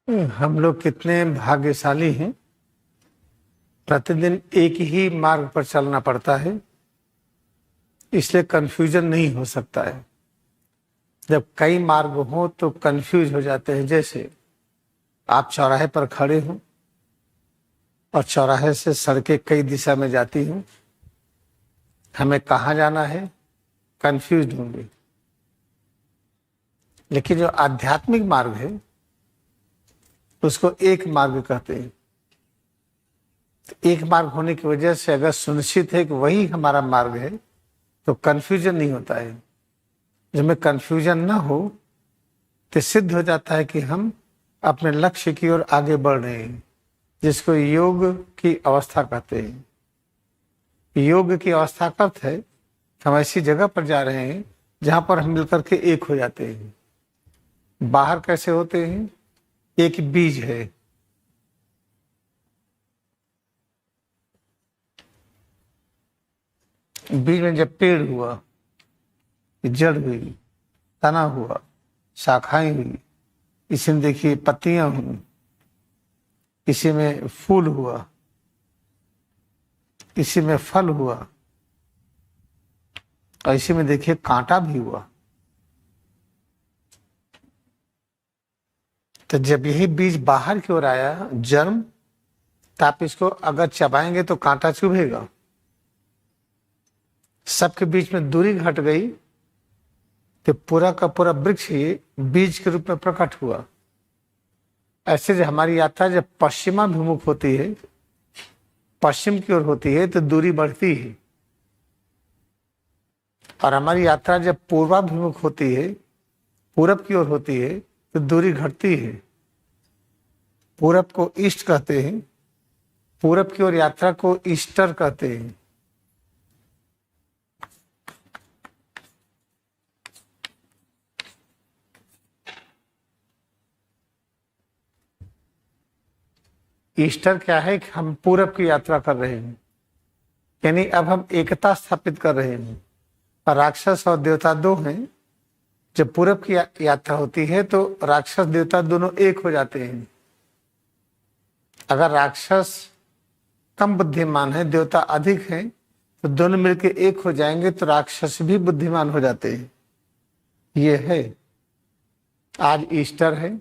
हम लोग कितने भाग्यशाली हैं। प्रतिदिन एक ही मार्ग पर चलना पड़ता है, इसलिए कंफ्यूजन नहीं हो सकता है। जब कई मार्ग हो तो कंफ्यूज हो जाते हैं। जैसे आप चौराहे पर खड़े हो और चौराहे से सड़कें कई दिशा में जाती हूँ, हमें कहाँ जाना है कंफ्यूज होंगे। लेकिन जो आध्यात्मिक मार्ग है उसको एक मार्ग कहते हैं। एक मार्ग होने की वजह से अगर सुनिश्चित है कि वही हमारा मार्ग है तो कंफ्यूजन नहीं होता है। जब में कंफ्यूजन ना हो तो सिद्ध हो जाता है कि हम अपने लक्ष्य की ओर आगे बढ़ रहे हैं, जिसको योग की अवस्था कहते हैं। योग की अवस्था का अर्थ है हम ऐसी जगह पर जा रहे हैं जहां पर हम मिलकर के एक हो जाते हैं। बाहर कैसे होते हैं? एक बीज है, बीज में जब पेड़ हुआ, जड़ हुई, तना हुआ, शाखाएं हुई, इसी में देखिए पत्तियां हुई, इसी में फूल हुआ, इसी में फल हुआ और इसी में देखिए कांटा भी हुआ। तो जब यही बीज बाहर की ओर आया जन्म, तो आप इसको अगर चबाएंगे तो कांटा चुभेगा। सबके बीच में दूरी घट गई तो पूरा का पूरा वृक्ष ही बीज के रूप में प्रकट हुआ। ऐसे जो हमारी यात्रा जब पश्चिमाभिमुख होती है, पश्चिम की ओर होती है तो दूरी बढ़ती है, और हमारी यात्रा जब पूर्वाभिमुख होती है, पूरब की ओर होती है तो दूरी घटती है। पूरब को ईस्ट कहते हैं, पूरब की ओर यात्रा को ईस्टर कहते हैं। ईस्टर क्या है कि हम पूरब की यात्रा कर रहे हैं, यानी अब हम एकता स्थापित कर रहे हैं। और राक्षस और देवता दो हैं। जब पूरब की यात्रा होती है तो राक्षस देवता दोनों एक हो जाते हैं। अगर राक्षस कम बुद्धिमान है, देवता अधिक है, तो दोनों मिलकर एक हो जाएंगे तो राक्षस भी बुद्धिमान हो जाते हैं। ये है, आज ईस्टर है,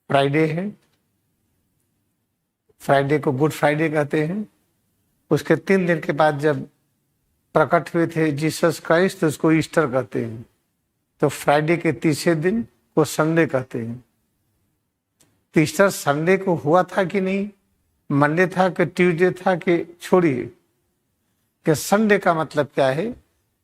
फ्राइडे है, फ्राइडे को गुड फ्राइडे कहते हैं। उसके 3 दिन के बाद जब प्रकट हुए थे जीसस क्राइस्ट तो उसको ईस्टर कहते हैं। तो फ्राइडे के तीसरे दिन को संडे कहते हैं। तो ईस्टर संडे को हुआ था कि नहीं, मंडे था कि ट्यूसडे था कि छोड़िए, कि संडे का मतलब क्या है,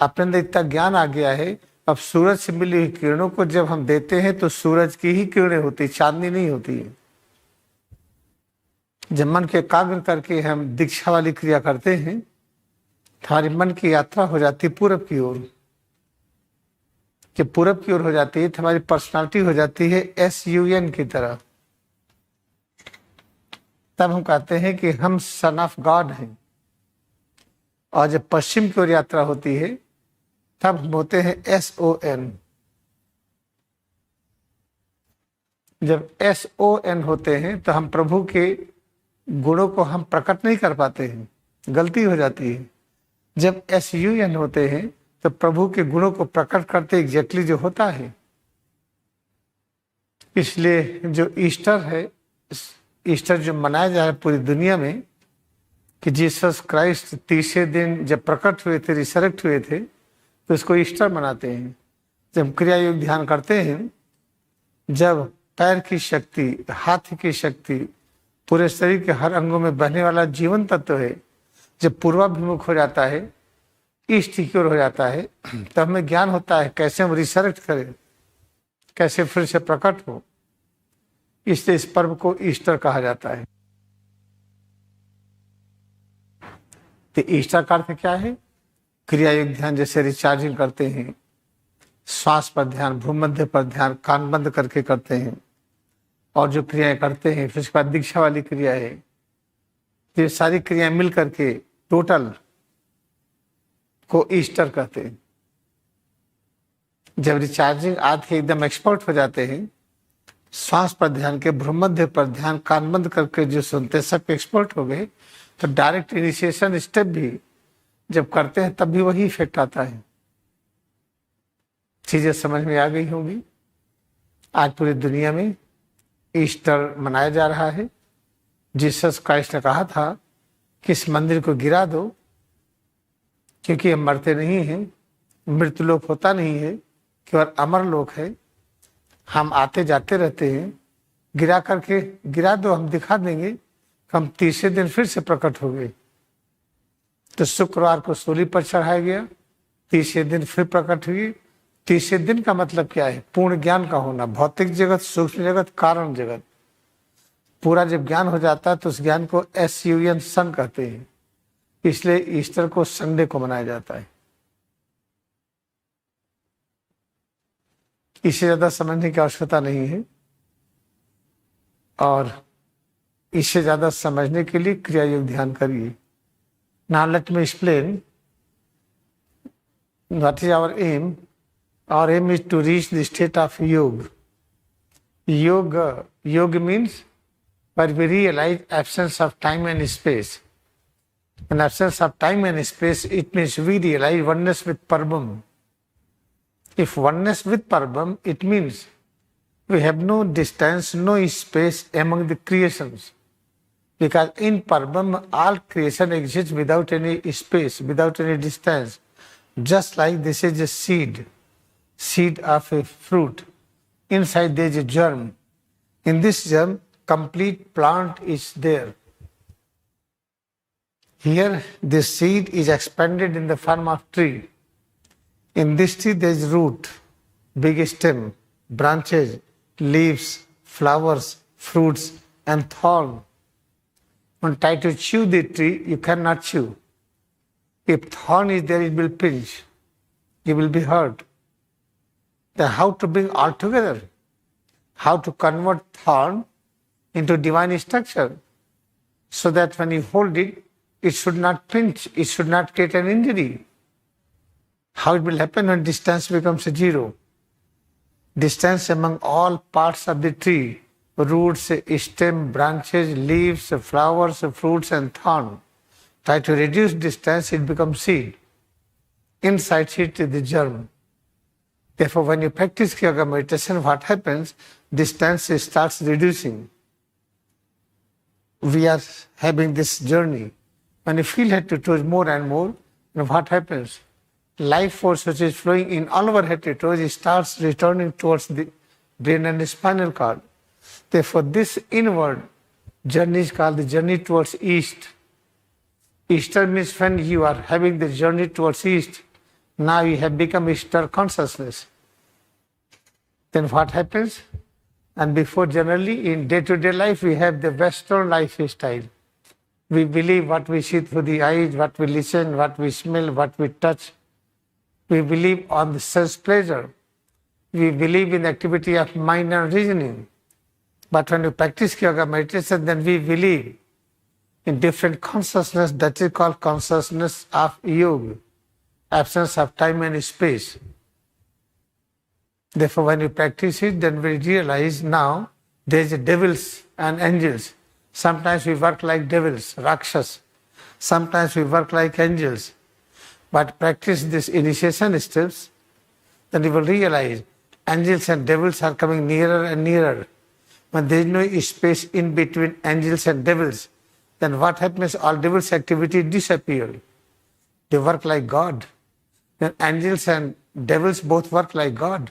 अपने अंदर इतना ज्ञान आ गया है। अब सूरज से मिली हुई किरणों को जब हम देते हैं तो सूरज की ही किरणें होती, चांदनी नहीं होती है। जब मन के एकाग्र करके हम दीक्षा वाली क्रिया करते हैं, हमारे मन की यात्रा हो जाती है पूरब की ओर। जब पूरब की ओर हो जाती है तो हमारी पर्सनालिटी हो जाती है SUN की तरह। तब हम कहते हैं कि हम सन ऑफ गॉड हैं। और जब पश्चिम की ओर यात्रा होती है तब हम होते हैं SON। जब SON होते हैं तो हम प्रभु के गुणों को हम प्रकट नहीं कर पाते हैं, गलती हो जाती है। जब SUN होते हैं तो प्रभु के गुणों को प्रकट करते एग्जैक्टली जो होता है। इसलिए जो ईस्टर है, ईस्टर जो मनाया जा रहा है पूरी दुनिया में, कि जीसस क्राइस्ट तीसरे दिन जब प्रकट हुए थे, रिसरेक्ट हुए थे, तो इसको ईस्टर मनाते हैं। जब क्रिया योग ध्यान करते हैं, जब पैर की शक्ति, हाथ की शक्ति, पूरे शरीर के हर अंगों में बहने वाला जीवन तत्व है, जब पूर्वाभिमुख हो जाता है, ईस्ट की ओर हो जाता है, तब हमें ज्ञान होता है कैसे हम रिसरेक्ट करें, कैसे फिर से प्रकट हो। इसलिए इस पर्व को ईस्टर कहा जाता है। तो ईस्टर का अर्थ क्या है? क्रिया योग ध्यान, जैसे रिचार्जिंग करते हैं, श्वास पर ध्यान, भूमध्य पर ध्यान, कान बंद करके करते हैं और जो क्रियाएं करते हैं, फिर उसके बाद दीक्षा वाली क्रिया है। ये सारी क्रियाएं मिल करके टोटल को ईस्टर कहते हैं। जब रिचार्जिंग आदि एकदम एक्सपर्ट हो जाते हैं श्वास पर ध्यान के, भ्रूमध्य पर ध्यान, कान बंद करके जो सुनते सब एक्सपर्ट हो गए। तो डायरेक्ट इनिशिएशन स्टेप भी जब करते हैं तब भी वही इफेक्ट आता है। चीजें समझ में आ गई होंगी। आज पूरी दुनिया में ईस्टर मनाया जा रहा है। जीसस क्राइस्ट ने कहा था कि इस मंदिर को गिरा दो, क्योंकि हम मरते नहीं हैं, मृत्यु लोक होता नहीं है, केवल अमर लोक है। हम आते जाते रहते हैं, गिरा दो, हम दिखा देंगे कि हम तीसरे दिन फिर से प्रकट हो गए। तो शुक्रवार को सूली पर चढ़ाया गया, तीसरे दिन फिर प्रकट हुई। तीसरे दिन का मतलब क्या है? पूर्ण ज्ञान का होना। भौतिक जगत, सूक्ष्म जगत, कारण जगत, पूरा जब ज्ञान हो जाता है तो उस ज्ञान को SUN सन कहते हैं। इसलिए ईस्टर को संडे को मनाया जाता है। इससे ज्यादा समझने की आवश्यकता नहीं है, और इससे ज्यादा समझने के लिए क्रिया योग ध्यान करिए। Now let me explain what is our aim. Our aim is to reach the state of yoga. Yoga means where we realize absence of time and space. In absence of time and space, it means we realize oneness with Parabram. If oneness with Parabram, it means we have no distance, no space among the creations. Because in Parabram, all creation exists without any space, without any distance. Just like this is a seed of a fruit. Inside there is a germ. In this germ, complete plant is there. Here, this seed is expanded in the form of tree. In this tree, there is root, big stem, branches, leaves, flowers, fruits, and thorn. When try to chew the tree, you cannot chew. If thorn is there, it will pinch. You will be hurt. Then how to bring all together? How to convert thorn into divine structure, so that when you hold it, it should not pinch, it should not create an injury. How it will happen when distance becomes zero? Distance among all parts of the tree, roots, stem, branches, leaves, flowers, fruits, and thorn. Try to reduce distance, it becomes seed. Inside seed is the germ. Therefore, when you practice Kriya Yoga meditation, what happens? Distance starts reducing. We are having this journey. When you feel head to toes more and more, what happens? Life force which is flowing in all over head to toes, it starts returning towards the brain and the spinal cord. Therefore, this inward journey is called the journey towards east. Easter means when you are having the journey towards east, now you have become Easter consciousness. Then what happens? And before, generally in day-to-day life, we have the Western lifestyle. We believe what we see through the eyes, what we listen, what we smell, what we touch. We believe on the sense pleasure. We believe in the activity of mind and reasoning. But when we practice Yoga meditation, then we believe in different consciousness, that is called consciousness of yoga. Absence of time and space. Therefore, when we practice it, then we realize now there is devils and angels. Sometimes we work like devils, Rakshas. Sometimes we work like angels. But practice this initiation steps, then you will realize angels and devils are coming nearer and nearer. When there is no space in between angels and devils, then what happens? All devils' activity disappear. They work like God. Then angels and devils both work like God.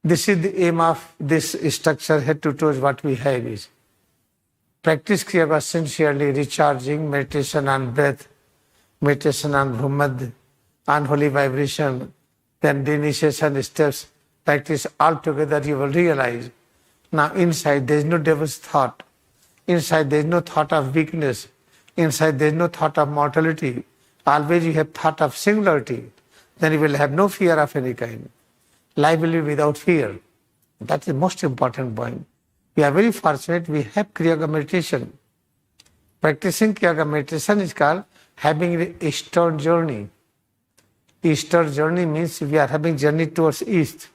This is the aim of this structure, head to toes. What we have is practice Kriya Yoga sincerely, recharging, meditation on breath, meditation on Bhumad, on holy vibration, then the initiation steps, practice all together, you will realize now inside there is no devil's thought. Inside there is no thought of weakness. Inside there is no thought of mortality. Always you have thought of singularity. Then you will have no fear of any kind. Life will be without fear. That's the most important point. We are very fortunate we have Kriya Yoga meditation. Practicing Kriya Yoga meditation is called having the Eastern journey. Eastern journey means we are having journey towards east.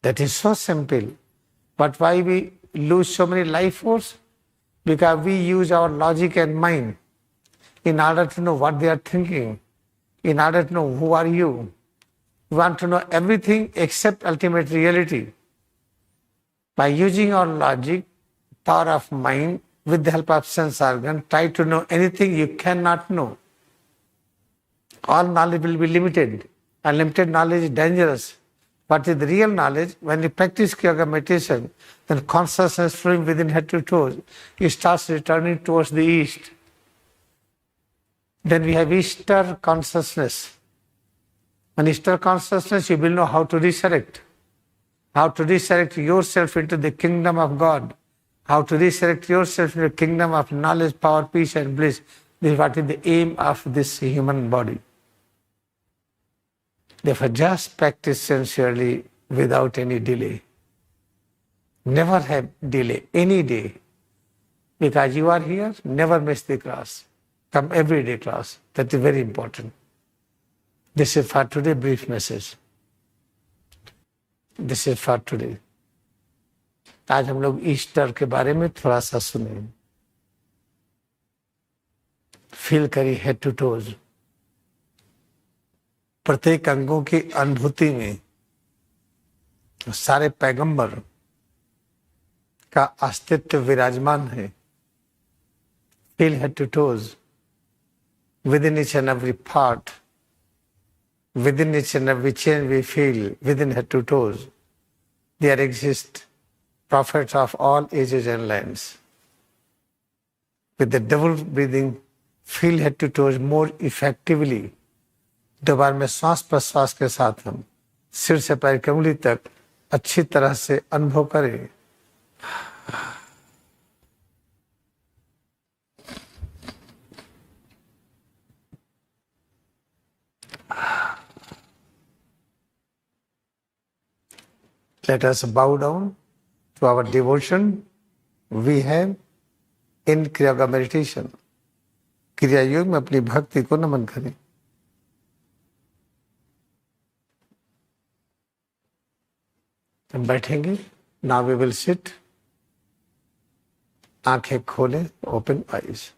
That is so simple. But why we lose so many life force? Because we use our logic and mind in order to know what they are thinking, in order to know who are you. We want to know everything except ultimate reality. By using our logic, power of mind, with the help of sense organ, try to know anything you cannot know. All knowledge will be limited. Unlimited knowledge is dangerous. What is the real knowledge? When you practice Kriya meditation, then consciousness flowing within head to toes, it starts returning towards the east. Then we have Easter consciousness. On Easter consciousness, you will know how to resurrect yourself into the kingdom of God, how to resurrect yourself into the kingdom of knowledge, power, peace and bliss. This is what is the aim of this human body. Therefore, just practice sincerely without any delay. Never have delay, any day. Because you are here, never miss the class. Come every day class. That is very important. This is for today, brief message. This is for today. आज हम लोग Easter के बारे में थोड़ा सा सुने. Feel करी हेड टू टोज. प्रत्येक अंगों की अनुभूति में सारे पैगंबर का अस्तित्व विराजमान है. Feel head to toes within each and every part, within each and every change we feel, within head to toes. There exist prophets of all ages and lands. With the double breathing, feel head to toes more effectively. दोबारा में श्वास प्रश्वास के साथ हम सिर से पैर की उंगली तक अच्छी तरह से अनुभव करें. Let us bow down to our devotion we have in Kriya Yoga meditation. क्रिया योग में अपनी भक्ति को नमन करें. हम बैठेंगे. Now we will sit. आंखें खोलें. Open eyes.